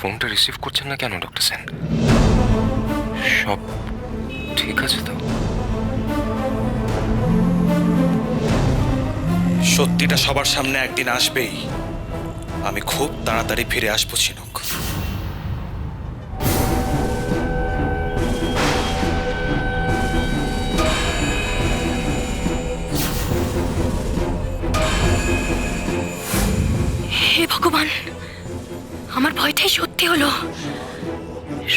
ফোনটা রিসিভ করছেন না কেন ডক্টর সেন? সব ঠিক আছে তো? সত্যিটা সবার সামনে একদিন আসবেই। আমি খুব তাড়াতাড়ি ফিরে আসবো ঝিনুক। হে ভগবান, আমার ভয়টাই সত্যি হলো।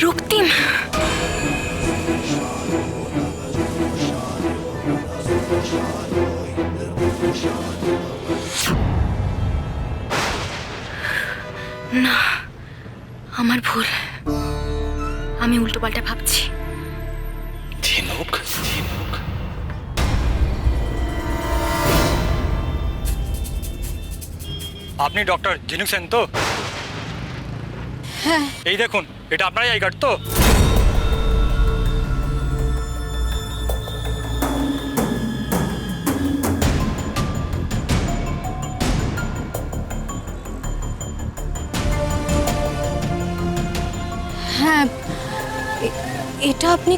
রক্তিম, না, আমার ভুল। আমি উল্টোপাল্টা ভাবছি। ঝিনুক, ঝিনুক। আপনি ডক্টর ঝিনুক সেন তো? হ্যাঁ। এই দেখুন, এটা আপনারই আই কার্ড তো? হ্যাঁ, এটা আপনি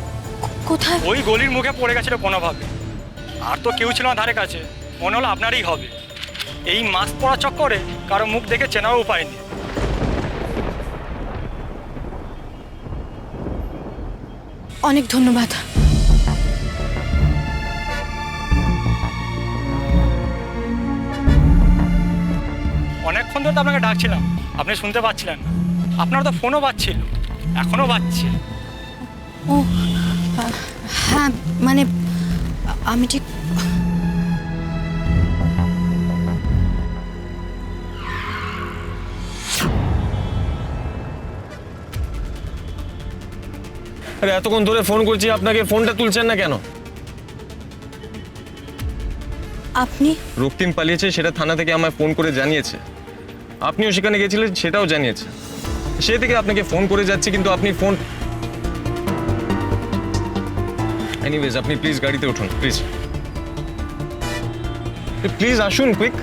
কোথায়? ওই গলির মুখে পড়ে গেছিল কোনোভাবে। আর তো কেউ ছিল না ধারে কাছে, মনে হলো আপনারই হবে। এই মাস্ক পরা চক্করে কারো মুখ দেখে চেনারও উপায় নেই। অনেক ধন্যবাদ। অনেকক্ষণ ধরে তো আপনাকে ডাকছিলাম, আপনি শুনতে পাচ্ছিলেন না। আপনার তো ফোনও বাজছিল, এখনও বাজছে। ও হ্যাঁ, মানে আমি ঠিক আরে এতক্ষণ ধরে ফোন করছি আপনাকে, ফোনটা তুলছেন না কেন? আপনি রক্তিম পালিয়েছে সেটা থানা থেকে আমায় ফোন করে জানিয়েছে। আপনিও সেখানে গেছিলেন সেটাও জানিয়েছে। সে থেকে আপনাকে ফোন করে যাচ্ছি কিন্তু আপনি ফোন। এনিওয়েজ আপনি প্লিজ গাড়িতে উঠুন, প্লিজ প্লিজ আসুন কুইক।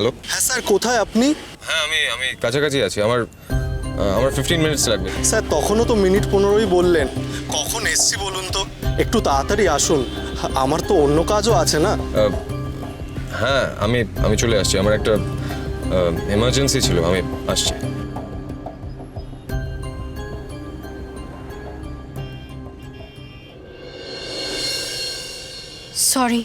হ্যালো। হ্যাঁ স্যার, কোথায় আপনি? হ্যাঁ আমি কাছাকাছি আছি। আমার 15 মিনিটস লাগবে। স্যার তখনও তো মিনিট 15ই বললেন। কখন এসছি বলুন তো, একটু তাড়াতাড়ি আসুন, আমার তো অন্য কাজও আছে না। হ্যাঁ আমি চলে আসছি। আমার একটা এমার্জেন্সি ছিল, আমি আসছি। Sorry.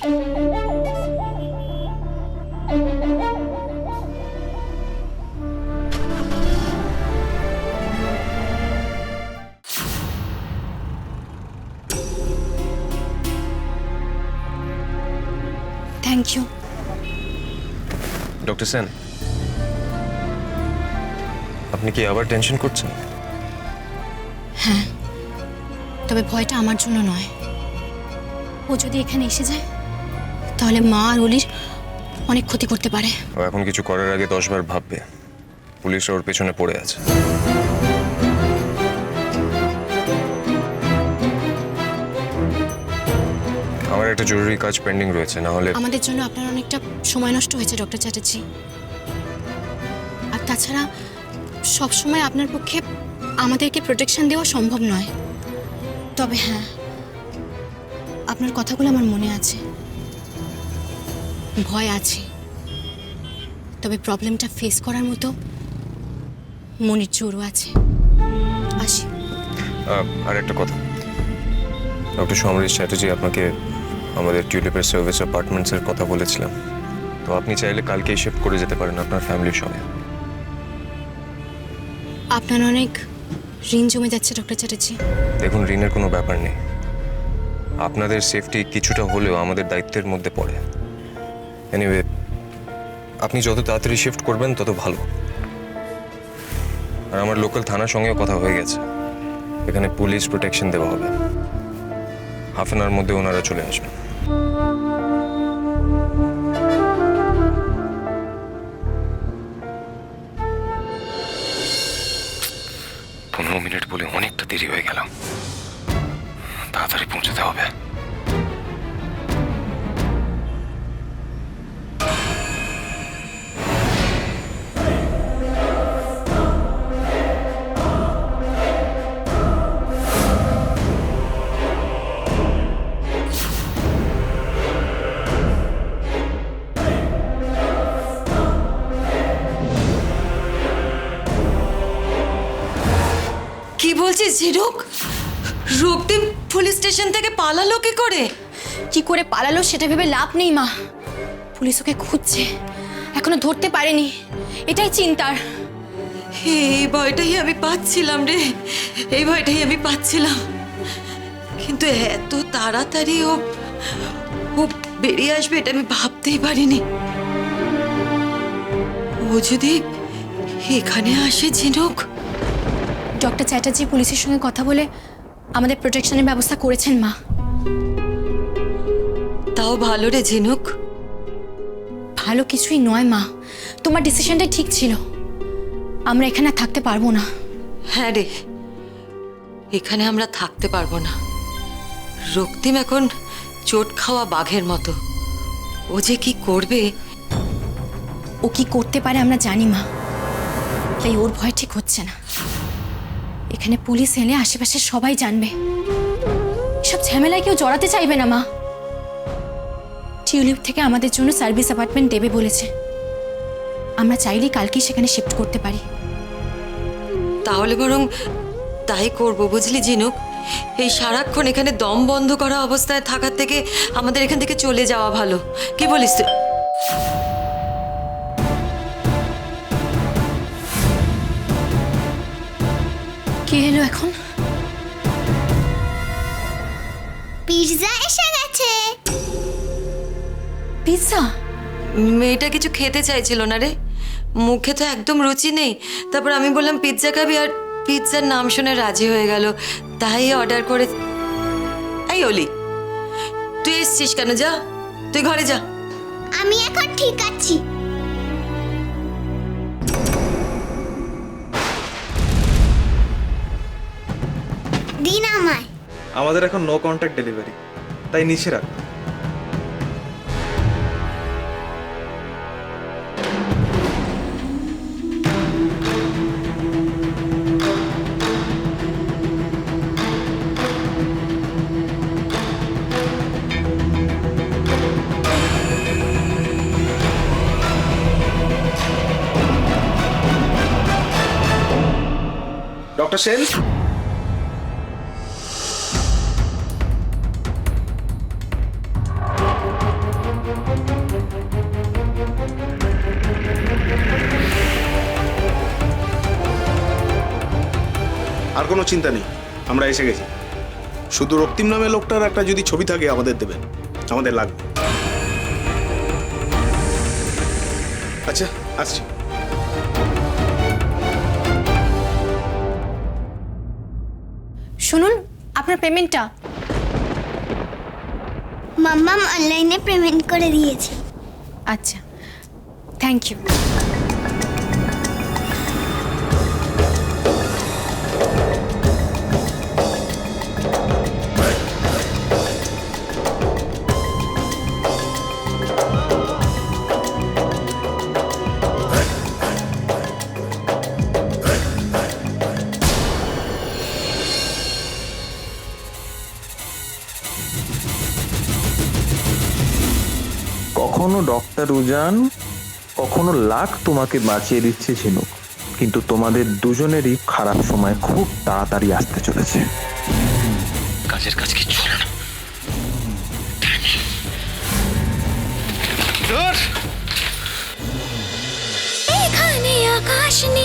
Thank you. Doctor Sen, আপনি কি আবার টেনশন করছেন? হ্যাঁ, তবে ভয়টা আমার জন্য নয়। ও যদি এখানে এসে যায় তাহলে মা আর অলির অনেক ক্ষতি করতে পারে। ও এখন কিছু করার আগে 10 বার ভাববে। পুলিশ ওর পেছনে পড়ে আছে। আমার একটা জরুরি কাজ পেন্ডিং রয়েছে, না হলে। আমাদের জন্য আপনার অনেকটা সময় নষ্ট হয়েছে ডক্টর চ্যাটার্জি। আর তাছাড়া সবসময় আপনার পক্ষে আমাদেরকে প্রোটেকশন দেওয়া সম্ভব নয়। তবে হ্যাঁ, আপনার কথাগুলো আমার মনে আছে। ভয় আছে, তবে প্রবলেমটা ফেস করার মতো মনের জোরও আছে। আসি। আর একটা কথা, ডক্টর সমরেশ চ্যাটার্জি আপনাকে আমাদের টিউলিপের সার্ভিস অ্যাপার্টমেন্টসের কথা বলেছিলাম। তো আপনি চাইলে কালকেই শিফট করে যেতে পারেন আপনার ফ্যামিলির সঙ্গে। আপনার অনেক ঋণ জমে যাচ্ছে ডক্টর চ্যাটার্জি। দেখুন, ঋণের কোনো ব্যাপার নেই। আপনাদের সেফটি কিছুটা হলেও আমাদের দায়িত্বের মধ্যে পড়ে। এনিওয়ে, আপনি যত তাড়াতাড়ি শিফট করবেন তত ভালো। আর আমার লোকাল থানার সঙ্গেও কথা হয়ে গেছে, এখানে পুলিশ প্রোটেকশন দেওয়া হবে। হাফ অ্যান আওয়ার মধ্যে ওনারা চলে আসবে। 15 মিনিট বলে অনেকটা দেরি হয়ে গেল, তাড়াতাড়ি পৌঁছাতে হবে। কি বলছিস ঝিনুক? রক্তিম পুলিশ স্টেশন থেকে পালালো কি করে? কি করে পালালো সেটা ভেবে লাভ নেই মা। পুলিশ ওকে খুঁজছে, এখনো ধরতে পারেনি, এটাই চিন্তার। এই ভয়টাই আমি পাচ্ছিলাম রে, এই ভয়টাই আমি পাচ্ছিলাম। কিন্তু এত তাড়াতাড়ি ও বেরিয়ে আসবে এটা আমি ভাবতেই পারিনি। ও যদি এখানে আসে ঝিনুক। ডক্টর চ্যাটার্জি পুলিশের সঙ্গে কথা বলে আমাদের প্রোটেকশনের ব্যবস্থা করেছেন মা। তাও ভালো রে ঝিনুক। ভালো কিছুই নয় মা, তোমার ডিসিশনটাই ঠিক ছিল। আমরা এখানে আর থাকতে পারবো না। হ্যাঁ রে, এখানে আমরা থাকতে পারবো না। রক্তিম এখন চোট খাওয়া বাঘের মতো, ও যে কি করবে। ও কি করতে পারে আমরা জানি মা, তাই ওর ভয় ঠিক হচ্ছে না। এখানে পুলিশ এলে আশেপাশে সবাই জানবে, এসব ঝামেলায় কেউ জড়াতে চাইবে না মা। টিউলিপ থেকে আমাদের জন্য সার্ভিস অ্যাপার্টমেন্ট দেবে বলেছে, আমরা চাইলেই কালকেই সেখানে শিফট করতে পারি। তাহলে বরং তাই করব, বুঝলি ঝিনুক। এই সারাক্ষণ এখানে দম বন্ধ করা অবস্থায় থাকার থেকে আমাদের এখান থেকে চলে যাওয়া ভালো। কি বলিস তুই? কি এলো এখন? পিৎজা এসে গেছে। পিৎজা? মেয়েটা কিছু খেতে চাইছিল না রে, মুখে তো একদম রুচি নেই। তারপর আমি বললাম পিৎজা খাবি, আর পিৎজার নাম শুনে রাজি হয়ে গেল, তাই অর্ডার করে। এই অলি, তুই এসছিস কেন? যা, তুই ঘরে যা। আমি এখন ঠিক আছি। দিন আমায়। আমাদের এখন নো কন্ট্যাক্ট ডেলিভারি, তাই নিচে রাখ। ডক্টর সেন, আর কোনো চিন্তা নেই, আমরা এসে গেছি। শুধু রক্তিম নামে লোকটার একটা যদি ছবি থাকে আমাদের দেবেন, আমাদের লাগবে। আচ্ছা, আসছি। শুনুন, আপনার পেমেন্টটা। মাম্মাম অনলাইনে পেমেন্ট করে দিয়েছে। আচ্ছা, থ্যাংক ইউ। কখনো ডক্টর উজান, কখনো লাক তোমাকে বাঁচিয়ে দিচ্ছে ঝিনুক, কিন্তু তোমাদের দুজনেরই খারাপ সময় খুব তাড়াতাড়ি আসতে চলেছে। কাজের কাজ কিচ্ছু হলো না। এখানে আকাশ নেই।